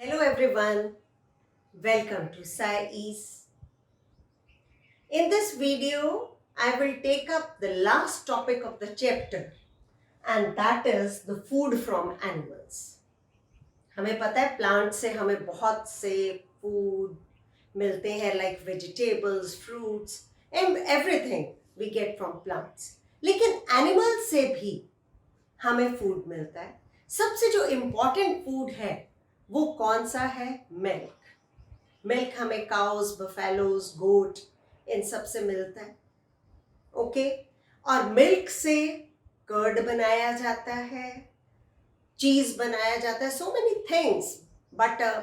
Hello everyone, welcome to Sai Ease. In this video, I will take up the last topic of the chapter and that is the food from animals. हमें पता है plant से हमें बहुत से food मिलते हैं like vegetables, fruits and everything we get from plants. लेकिन एनिमल से भी हमें फूड मिलता है. सबसे जो इम्पोर्टेंट फूड है वो कौन सा है? मिल्क हमें काउस, बफेलोज, गोट इन सब से मिलता है. ओके, और मिल्क से कर्ड बनाया जाता है, चीज बनाया जाता है, so many things, butter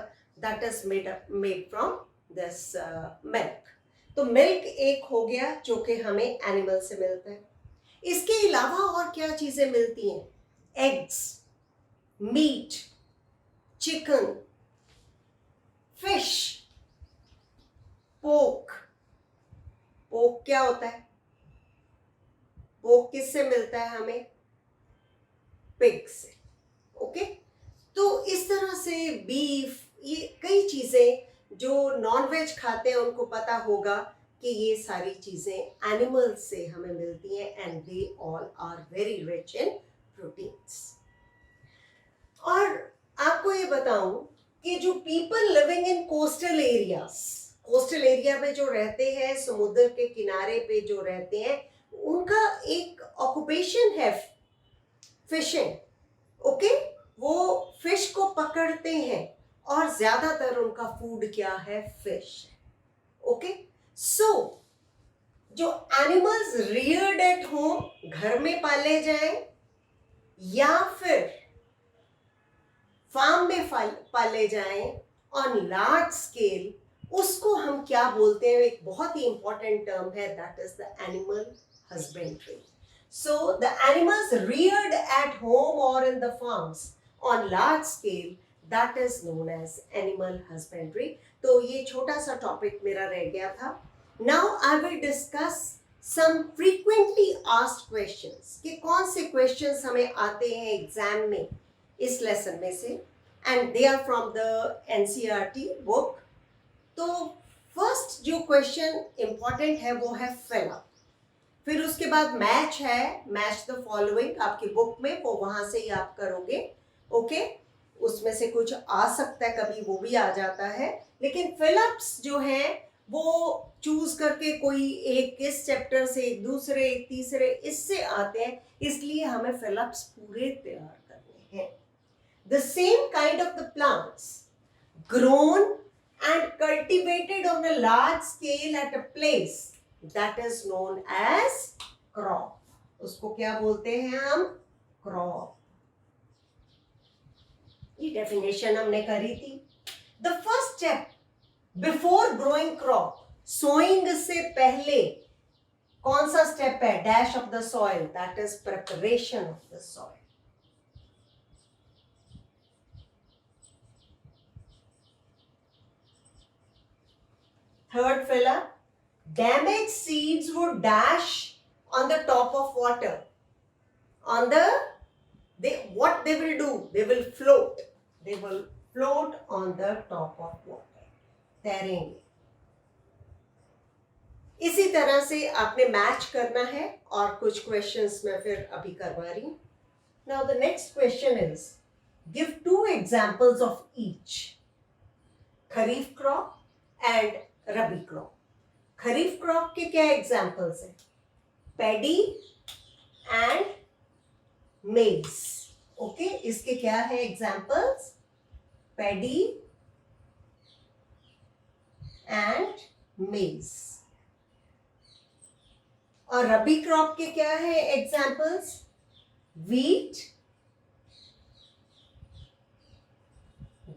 that is made from this milk. तो मिल्क एक हो गया जो कि हमें एनिमल से मिलता है. इसके अलावा और क्या चीजें मिलती हैं? एग्स, मीट, चिकन, फिश, पोक. पोक क्या होता है? पोक किससे मिलता है हमें? पिग से. ओके, तो इस तरह से बीफ, ये कई चीजें जो नॉन वेज खाते हैं उनको पता होगा कि ये सारी चीजें एनिमल से हमें मिलती हैं and they all are very rich in proteins. और आपको ये बताऊं कि जो people living in coastal area में जो रहते हैं, समुद्र के किनारे पे जो रहते हैं, उनका एक ऑक्यूपेशन है फिशिंग. ओके, वो फिश को पकड़ते हैं और ज्यादातर उनका फूड क्या है? फिश. ओके, सो जो एनिमल्स रियर्ड एट होम, घर में पाले जाएं या फिर फार्म में पाले जाएं ऑन लार्ज स्केल, उसको हम क्या बोलते हैं? एक बहुत ही इंपॉर्टेंट टर्म है, that is the animal husbandry. So the animals reared at home और in the farms on large scale, that is known as animal husbandry. तो ये छोटा सा टॉपिक मेरा रह गया था. Now I will discuss some frequently asked questions, कि कौन से क्वेश्चंस हमें आते हैं एग्जाम में इस लेसन में से, and they are from the NCERT book. तो फर्स्ट जो क्वेश्चन इंपॉर्टेंट है वो है फिल अप. फिर उसके बाद मैच है, मैच द फॉलोइंग आपकी बुक में, वो वहां से ही आप करोगे. ओके, उसमें से कुछ आ सकता है, कभी वो भी आ जाता है, लेकिन फिलअप्स जो हैं वो चूज करके कोई एक इस चैप्टर से, एक दूसरे, एक तीसरे, इससे आते हैं, इसलिए हमें फिलअप्स पूरे तैयार करने हैं. The same kind of the plants grown and cultivated on a large scale at a place that is known as crop. उसको क्या बोलते हैं हम? Crop. ये डेफिनेशन हमने करी थी. The first step before growing crop, sowing से पहले कौन सा स्टेप है? Dash of the soil, that is preparation of the soil. Third filler, damaged seeds would dash on the top of water. What they will do? They will float. They will float on the top of water. तैरेंगे. इसी तरह से आपने match करना है और कुछ questions मैं फिर अभी करवा रही हूँ. Now the next question is, give 2 examples of each. Kharif crop and rabi crop. Kharif crop के क्या एग्जाम्पल्स हैं? पैडी एंड मेज. ओके, इसके क्या है एग्जाम्पल्स? पैडी एंड मेज. और रबी क्रॉप के क्या है examples? Wheat,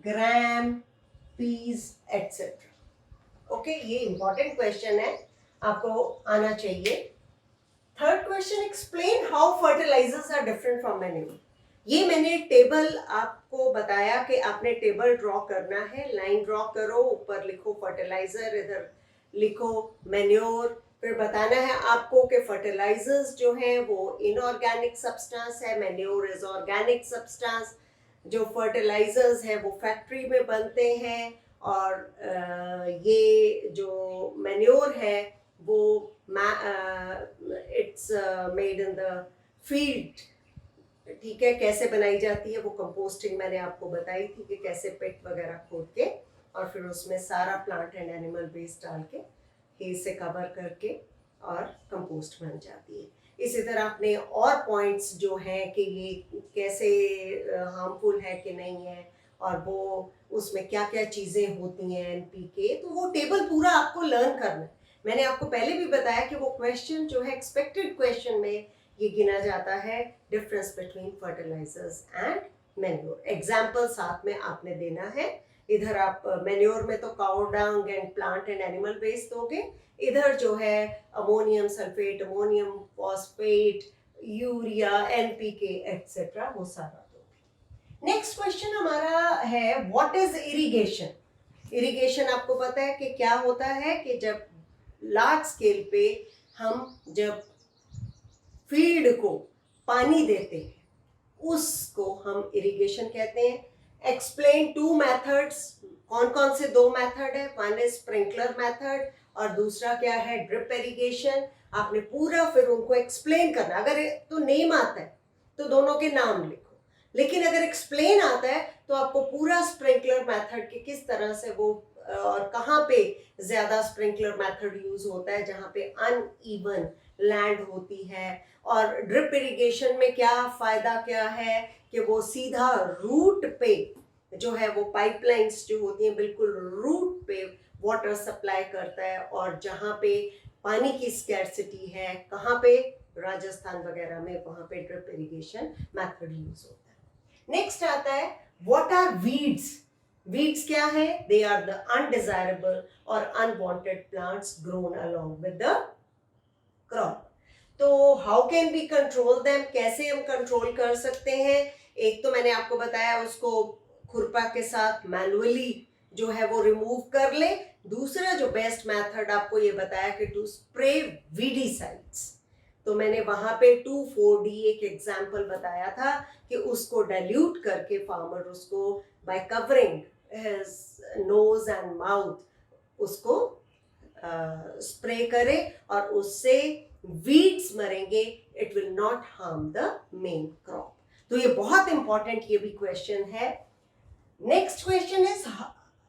gram, peas etcetera. Okay, ये इंपॉर्टेंट क्वेश्चन है, आपको आना चाहिए. Third question, explain how fertilizers are different from manure. ये मैंने टेबल आपको बताया कि आपने टेबल ड्रॉ करना है. लाइन ड्रॉ करो, ऊपर लिखो फर्टिलाइजर, इधर लिखो मैन्योर. फिर बताना है आपको कि फर्टिलाइजर्स जो हैं वो इनऑर्गेनिक सब्सटेंस है, मैन्योर इज ऑर्गेनिक सब्सटेंस. जो फर्टिलाइजर्स हैं वो फैक्ट्री में बनते हैं, और ये जो मैन्योर है वो it's made in the field. ठीक है, कैसे बनाई जाती है वो कंपोस्टिंग मैंने आपको बताई थी कि कैसे पिट वगैरह खोद के और फिर उसमें सारा प्लांट एंड एनिमल वेस्ट डाल के हे से कवर करके और कंपोस्ट बन जाती है। इसी तरह आपने और पॉइंट्स जो हैं कि ये कैसे हार्मफुल है कि नहीं है, और वो उसमें क्या क्या चीज़ें होती हैं एनपीके, तो वो टेबल पूरा आपको लर्न करना है। मैंने आपको पहले भी बताया कि वो क्वेश्चन जो है एक्सपेक्टेड क्वेश्चन में ये गिना जाता है difference between fertilizers and manure. Example साथ में आपने देना है। इधर आप मैन्योर में तो cow dung and plant and animal waste दोगे, इधर जो है ammonium sulphate, ammonium phosphate, urea, NPK etcetera वो सारा दोगे। नेक्स्ट क्वेश्चन हमारा है व्हाट इज इरिगेशन। इरिगेशन आपको पता है कि क्या होता है कि जब लार्ज स्केल पे हम जब फील्ड को पानी देते हैं उसको हम इरिगेशन कहते हैं। Explain two methods. कौन कौन से दो मेथड है, वन इज स्प्रिंकलर मेथड और दूसरा क्या है ड्रिप इरिगेशन। आपने पूरा फिर उनको एक्सप्लेन करना। अगर तो नेम आता है तो दोनों के नाम लिखो, लेकिन अगर एक्सप्लेन आता है तो आपको पूरा स्प्रिंकलर मेथड के किस तरह से वो और कहाँ पे ज्यादा स्प्रिंकलर मेथड यूज होता है जहाँ पे अनइवन लैंड होती है, और ड्रिप इरिगेशन में क्या फायदा क्या है कि वो सीधा रूट पे जो है वो पाइपलाइंस जो होती हैं बिल्कुल रूट पे वाटर सप्लाई करता है, और जहाँ पे पानी की स्कैर्सिटी है कहाँ पे राजस्थान वगैरह में वहाँ पे ड्रिप इरिगेशन मेथड यूज होता है। नेक्स्ट आता है व्हाट आर वीड्स। वीड्स क्या है, दे आर द अनडिजायरेबल और unwanted plants grown along with the crop. तो how can be control them, कैसे हम कंट्रोल कर सकते हैं। एक तो मैंने आपको बताया उसको खुरपा के साथ मैनुअली जो है वो रिमूव कर ले। दूसरा जो बेस्ट मेथड आपको ये बताया कि टू स्प्रे वीडीसाइड्स, तो मैंने वहां पे 2,4-D एक एग्जाम्पल बताया था कि उसको डाइल्यूट करके फार्मर उसको by covering his nose and mouth उसको स्प्रे करे और उससे वीड्स मरेंगे, it will not harm the main crop. तो ये बहुत इंपॉर्टेंट ये भी क्वेश्चन है। Next question is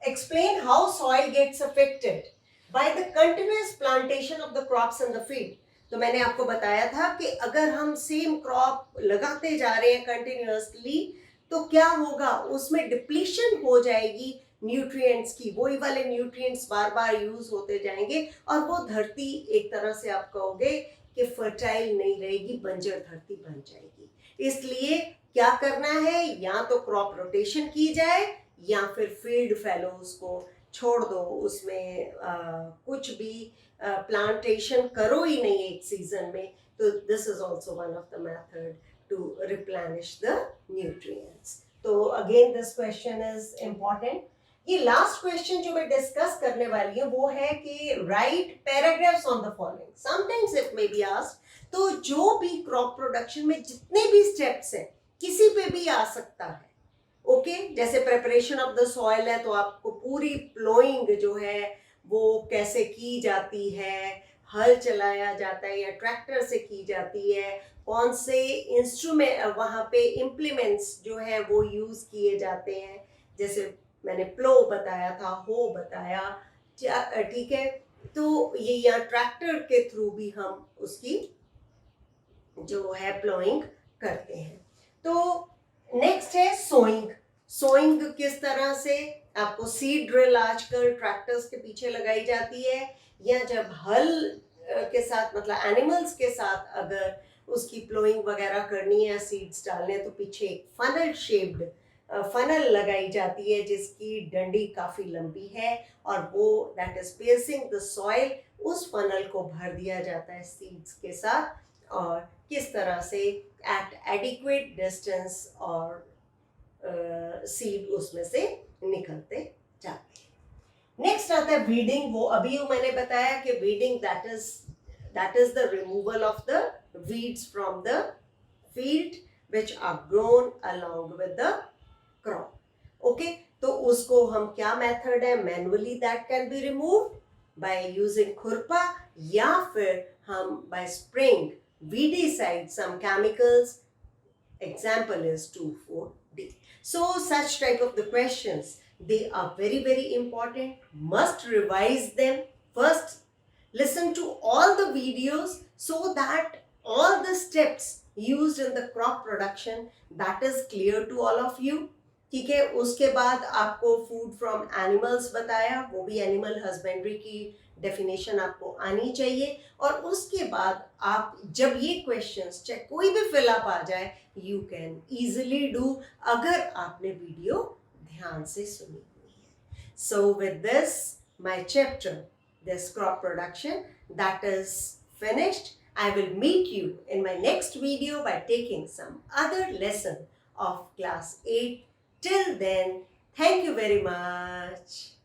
explain how soil gets affected by the continuous plantation of the crops in the field. तो मैंने आपको बताया था कि अगर हम सेम क्रॉप लगाते जा रहे हैं कंटिन्यूअसली तो क्या होगा, उसमें डिप्लीशन हो जाएगी न्यूट्रिएंट्स की, वही वाले न्यूट्रिएंट्स बार बार यूज होते जाएंगे और वो धरती एक तरह से आप कहोगे कि फर्टाइल नहीं रहेगी, बंजर धरती बन जाएगी। इसलिए क्या करना है, या तो क्रॉप रोटेशन की जाए या फिर फील्ड फैलोज को छोड़ दो, उसमें कुछ भी प्लांटेशन करो ही नहीं एक सीजन में। तो this is also one of the method to replenish the nutrients. तो again this question is important. ये लास्ट क्वेश्चन जो मैं डिस्कस करने वाली हूँ वो है कि write paragraphs on the following, sometimes it may be asked. तो जो भी क्रॉप प्रोडक्शन में जितने भी स्टेप्स हैं किसी पे भी आ सकता है। ओके जैसे प्रिपरेशन ऑफ द सॉइल है तो आपको पूरी प्लोइंग जो है वो कैसे की जाती है, हल चलाया जाता है या ट्रैक्टर से की जाती है, कौन से इंस्ट्रूमेंट वहाँ पे इम्प्लीमेंट्स जो है वो यूज किए जाते हैं, जैसे मैंने प्लो बताया था, हो बताया, ठीक है। तो ये यहाँ ट्रैक्टर के थ्रू भी हम उसकी जो है प्लोइंग करते हैं। तो नेक्स्ट है सोइंग। सोइंग किस तरह से, आपको सीड ड्रिल आजकल ट्रैक्टर्स के पीछे लगाई जाती है, या जब हल के साथ मतलब एनिमल्स के साथ अगर उसकी प्लोइंग वगैरह करनी है, सीड्स डालने हैं, तो पीछे एक फनल शेप्ड फनल लगाई जाती है जिसकी डंडी काफी लंबी है और वो that is piercing the soil. उस फनल को भर दिया जाता है सीड्स के साथ और किस तरह से एट एडिक्वेट डिस्टेंस और सीड उसमें से निकलते जाते हैं। नेक्स्ट आता है वीडिंग। वो अभी मैंने बताया कि weeding that is the removal of the weeds from the field which are grown along with the crop. Okay, तो उसको हम क्या मेथड है, manually that can be removed by using खुरपा, या फिर हम by spraying weedicide some chemicals. Example is 2,4-D. So such type of the questions, they are very very important. Must revise them first. Listen to all the videos so that all the steps used in the crop production, that is clear to all of you. ठीक है, उसके बाद आपको food from animals बताया, वो भी animal husbandry की definition आपको आनी चाहिए. और उसके बाद आप जब ये क्वेश्चंस चाहे कोई भी फिलअप आ जाए, यू कैन इजीली डू, अगर आपने वीडियो ध्यान से सुनी हुई है. So with this my chapter, this crop production, that is finished. I will meet you in my next video by taking some other lesson of class 8. Till then, thank you very much.